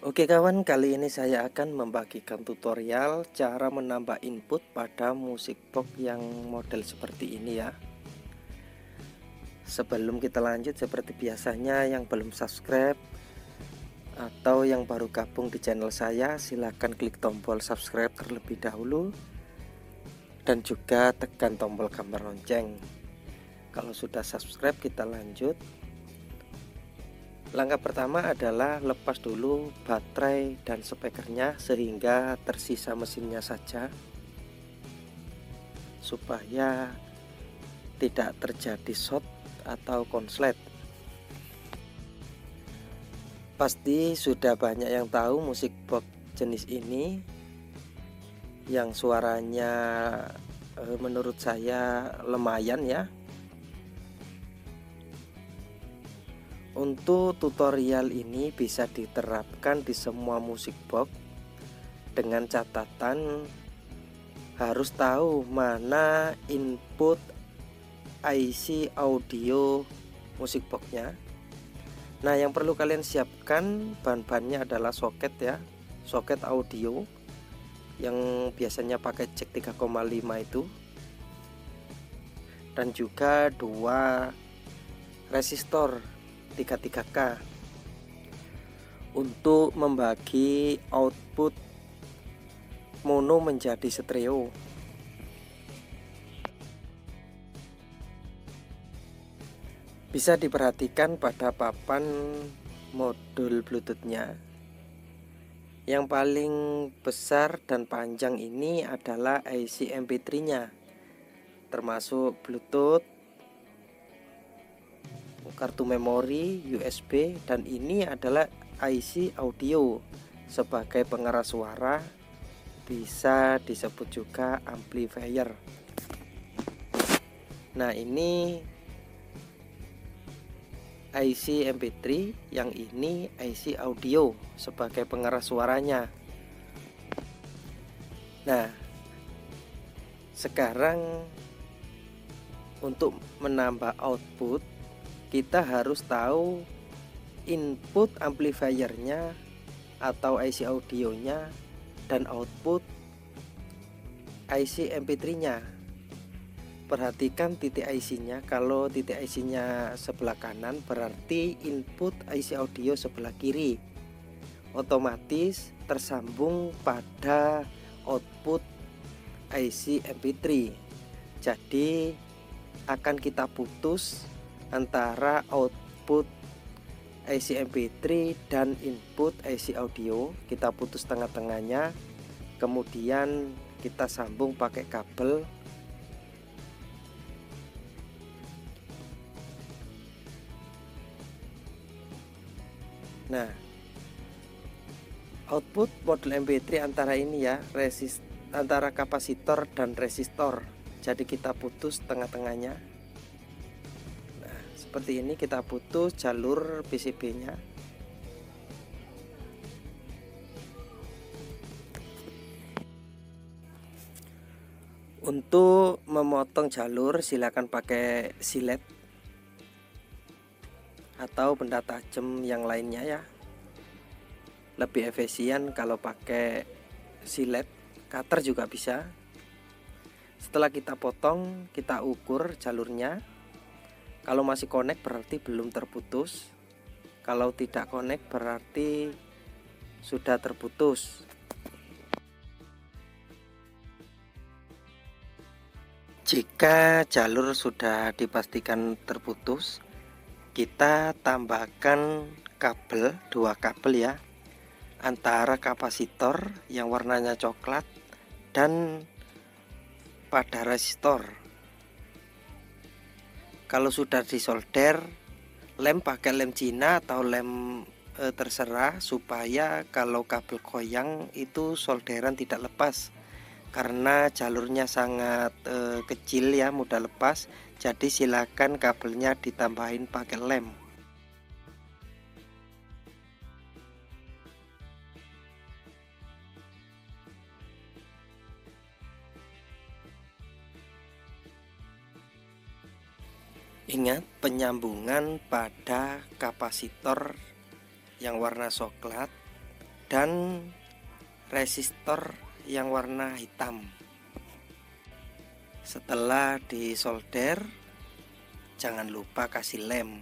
Oke kawan, kali ini saya akan membagikan tutorial cara menambah input pada musik box yang model seperti ini ya. Sebelum kita lanjut, seperti biasanya yang belum subscribe atau yang baru gabung di channel saya, silahkan klik tombol subscribe terlebih dahulu dan juga tekan tombol gambar lonceng. Kalau sudah subscribe, kita lanjut. Langkah pertama adalah lepas dulu baterai dan speakernya sehingga tersisa mesinnya saja, supaya tidak terjadi short atau konslet. Pasti sudah banyak yang tahu musik box jenis ini yang suaranya menurut saya lumayan ya. Untuk tutorial ini bisa diterapkan di semua musik box dengan catatan harus tahu mana input IC audio musik boxnya. Nah, yang perlu kalian siapkan bahan-bahannya adalah soket ya, soket audio yang biasanya pakai jack 3,5 itu, dan juga dua resistor 33K untuk membagi output mono menjadi stereo. Bisa diperhatikan pada papan modul Bluetoothnya. Yang paling besar dan panjang ini adalah IC MP3-nya, termasuk Bluetooth, kartu memori, USB, dan ini adalah IC audio sebagai pengeras suara, bisa disebut juga amplifier. Nah, ini IC MP3, yang ini IC audio sebagai pengeras suaranya. Nah, sekarang untuk menambah output, kita harus tahu input amplifiernya atau IC audionya dan output IC MP3-nya. Perhatikan titik IC-nya. Kalau titik IC-nya sebelah kanan, berarti input IC audio sebelah kiri. Otomatis tersambung pada output IC MP3. Jadi akan kita putus antara output IC MP3 dan input IC audio. Kita putus tengah-tengahnya, kemudian kita sambung pakai kabel. Nah, output modul MP3 antara ini ya, antara kapasitor dan resistor. Jadi kita putus tengah-tengahnya. Nah, seperti ini kita putus jalur PCB-nya. Untuk memotong jalur silakan pakai silet atau benda tajam yang lainnya ya. Lebih efisien kalau pakai silet, cutter juga bisa. Setelah kita potong, kita ukur jalurnya. Kalau masih connect berarti belum terputus. Kalau tidak connect berarti sudah terputus. Jika jalur sudah dipastikan terputus, kita tambahkan kabel, dua kabel ya, antara kapasitor yang warnanya coklat dan pada resistor. Kalau sudah disolder, lem pakai lem Cina atau lem terserah, supaya kalau kabel goyang itu solderan tidak lepas, karena jalurnya sangat kecil ya, mudah lepas. Jadi silakan kabelnya ditambahin pakai lem. Ingat, penyambungan pada kapasitor yang warna coklat dan resistor yang warna hitam. Setelah disolder, jangan lupa kasih lem.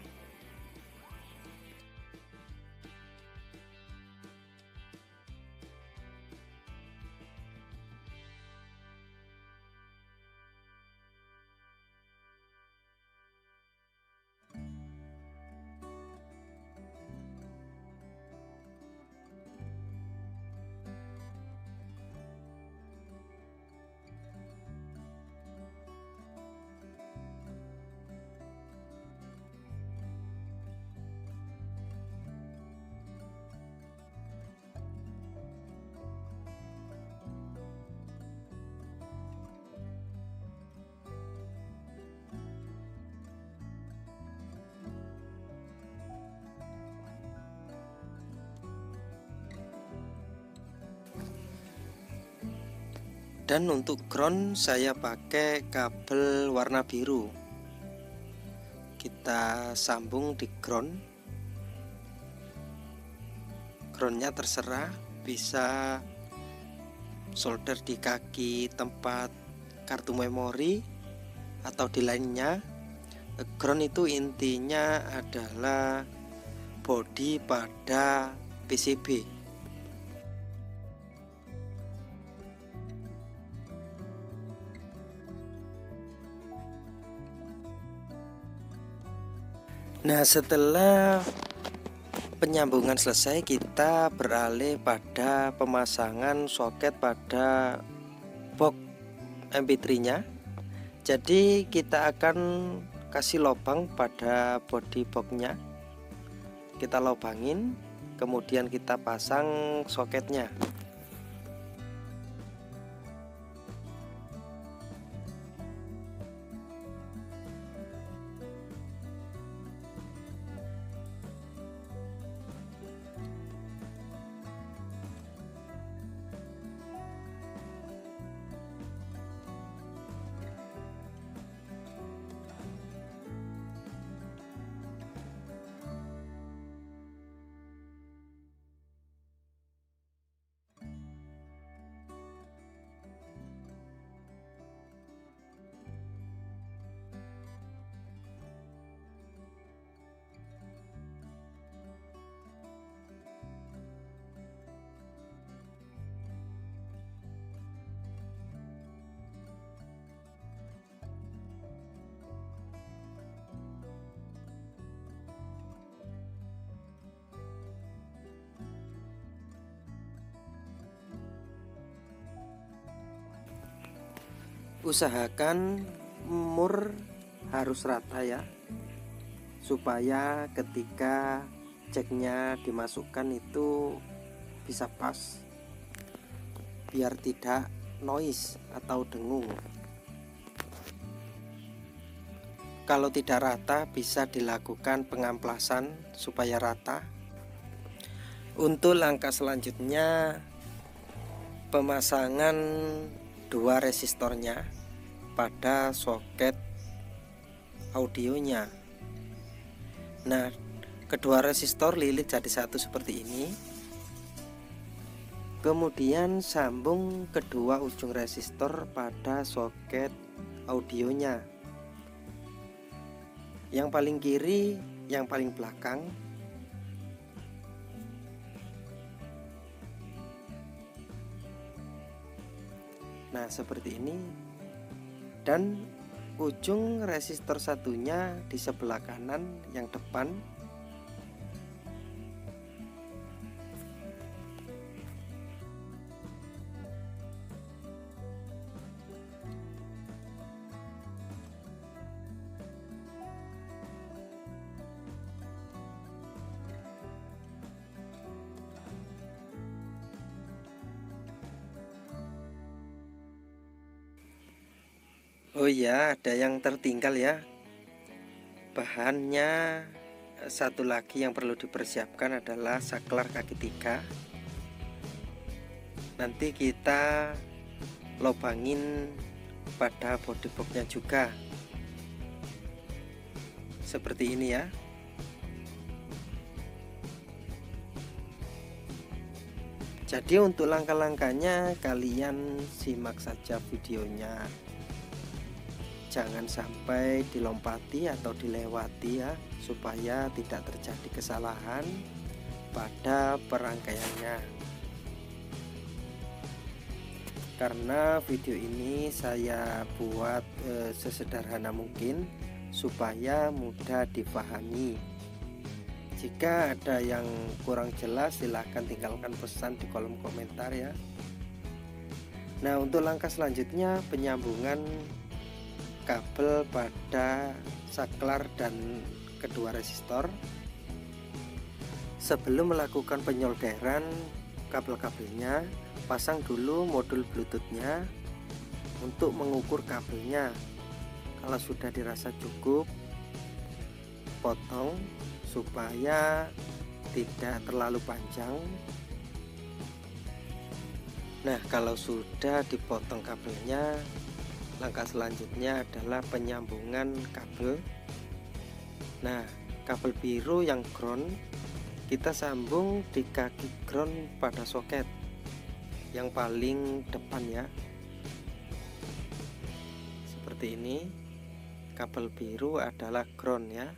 Dan untuk ground saya pakai kabel warna biru. Kita sambung di ground. Groundnya terserah, bisa solder di kaki tempat kartu memori atau di lainnya. Ground itu intinya adalah bodi pada PCB. Nah, setelah penyambungan selesai, kita beralih pada pemasangan soket pada box MP3-nya. Jadi kita akan kasih lubang pada body box-nya. Kita lubangin, kemudian kita pasang soketnya. Usahakan mur harus rata ya, supaya ketika jacknya dimasukkan itu bisa pas, biar tidak noise atau dengung. Kalau tidak rata, bisa dilakukan pengamplasan supaya rata. Untuk langkah selanjutnya, pemasangan dua resistornya pada soket audionya. Nah, kedua resistor lilit jadi satu seperti ini. Kemudian sambung kedua ujung resistor pada soket audionya. Yang paling kiri, yang paling belakang. Nah, seperti ini. Dan ujung resistor satunya di sebelah kanan yang depan. Oh iya, ada yang tertinggal ya. Bahannya satu lagi yang perlu dipersiapkan adalah saklar kaki 3. Nanti kita lubangin pada body boxnya juga. Seperti ini ya. Jadi untuk langkah-langkahnya kalian simak saja videonya, jangan sampai dilompati atau dilewati ya, supaya tidak terjadi kesalahan pada perangkaiannya. Karena video ini saya buat sesederhana mungkin supaya mudah dipahami. Jika ada yang kurang jelas silahkan tinggalkan pesan di kolom komentar ya. Nah, untuk langkah selanjutnya penyambungan kabel pada saklar dan kedua resistor. Sebelum melakukan penyolderan kabel-kabelnya, pasang dulu modul bluetoothnya untuk mengukur kabelnya. Kalau sudah dirasa cukup, potong supaya tidak terlalu panjang. Nah, kalau sudah dipotong kabelnya, langkah selanjutnya adalah penyambungan kabel. Nah, kabel biru yang ground kita sambung di kaki ground pada soket yang paling depan ya, seperti ini. Kabel biru adalah ground ya.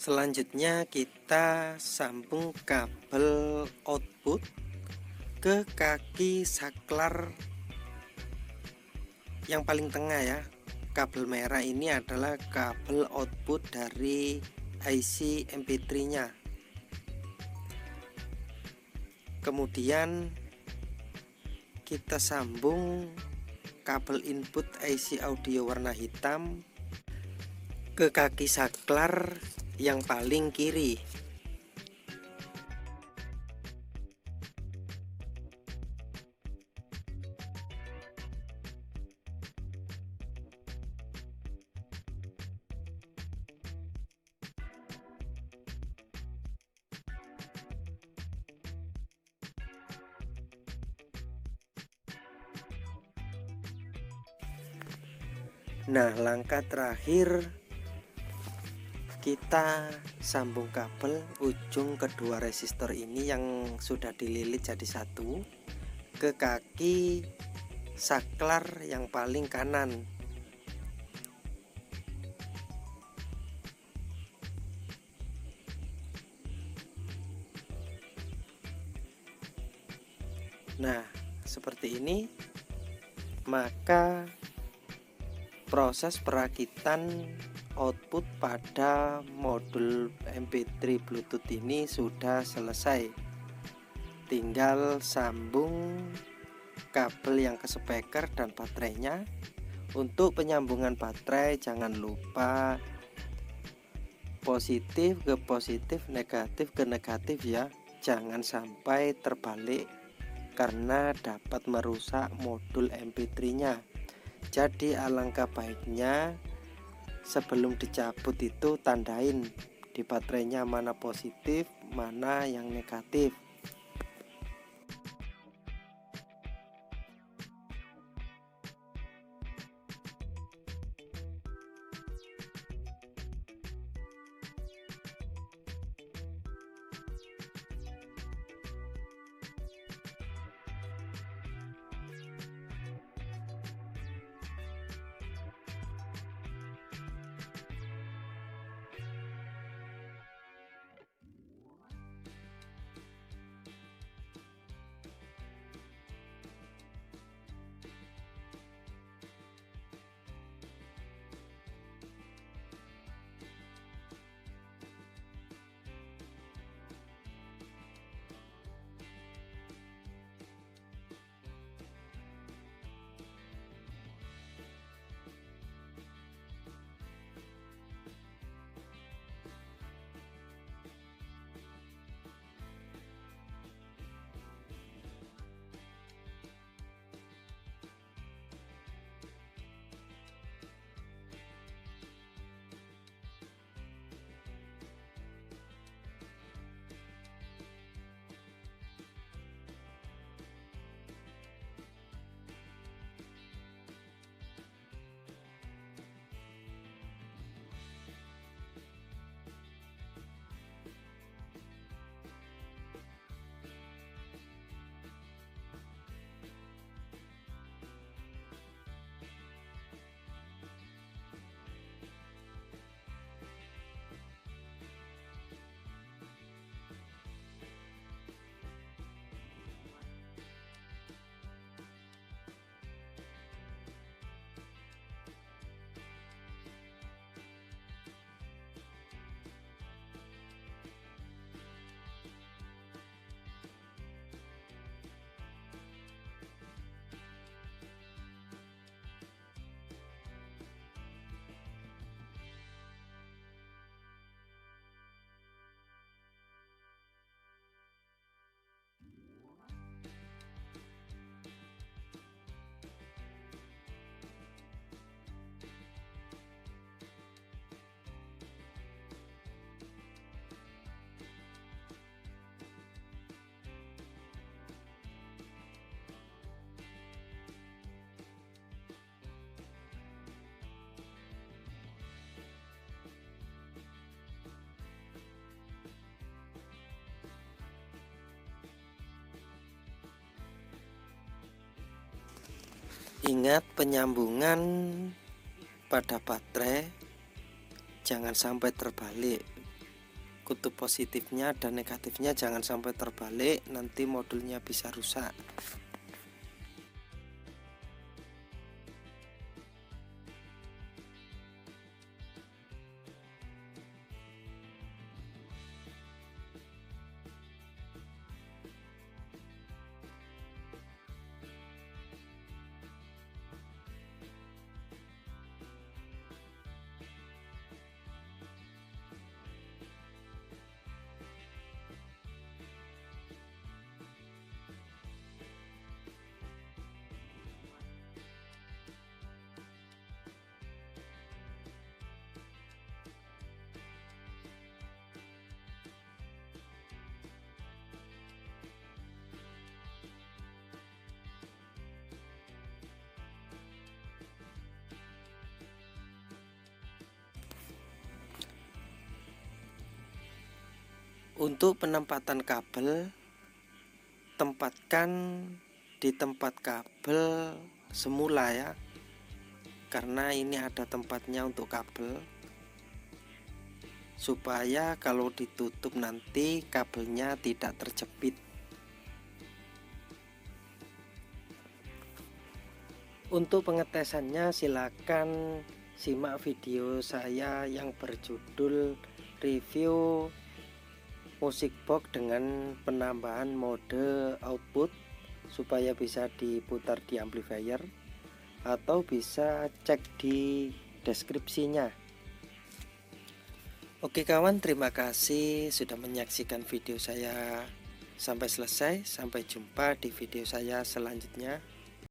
Selanjutnya kita sambung kabel output ke kaki saklar yang paling tengah ya. Kabel merah ini adalah kabel output dari IC MP3 nya. Kemudian kita sambung kabel input IC audio warna hitam ke kaki saklar yang paling kiri. Nah, langkah terakhir kita sambung kabel ujung kedua resistor ini yang sudah dililit jadi satu ke kaki saklar yang paling kanan. Nah, seperti ini. Maka proses perakitan output pada modul MP3 Bluetooth ini sudah selesai. Tinggal sambung kabel yang ke speaker dan baterainya. Untuk penyambungan baterai jangan lupa positif ke positif, negatif ke negatif ya. Jangan sampai terbalik karena dapat merusak modul MP3 nya. Jadi alangkah baiknya sebelum dicabut itu tandain di baterainya mana positif, mana yang negatif. Ingat penyambungan pada baterai jangan sampai terbalik. Kutub positifnya dan negatifnya jangan sampai terbalik, nanti modulnya bisa rusak. Untuk penempatan kabel, tempatkan di tempat kabel semula ya, karena ini ada tempatnya untuk kabel, supaya kalau ditutup nanti kabelnya tidak terjepit. Untuk pengetesannya silakan simak video saya yang berjudul review musik box dengan penambahan mode output supaya bisa diputar di amplifier, atau bisa cek di deskripsinya. Oke kawan, terima kasih sudah menyaksikan video saya sampai selesai. Sampai jumpa di video saya selanjutnya.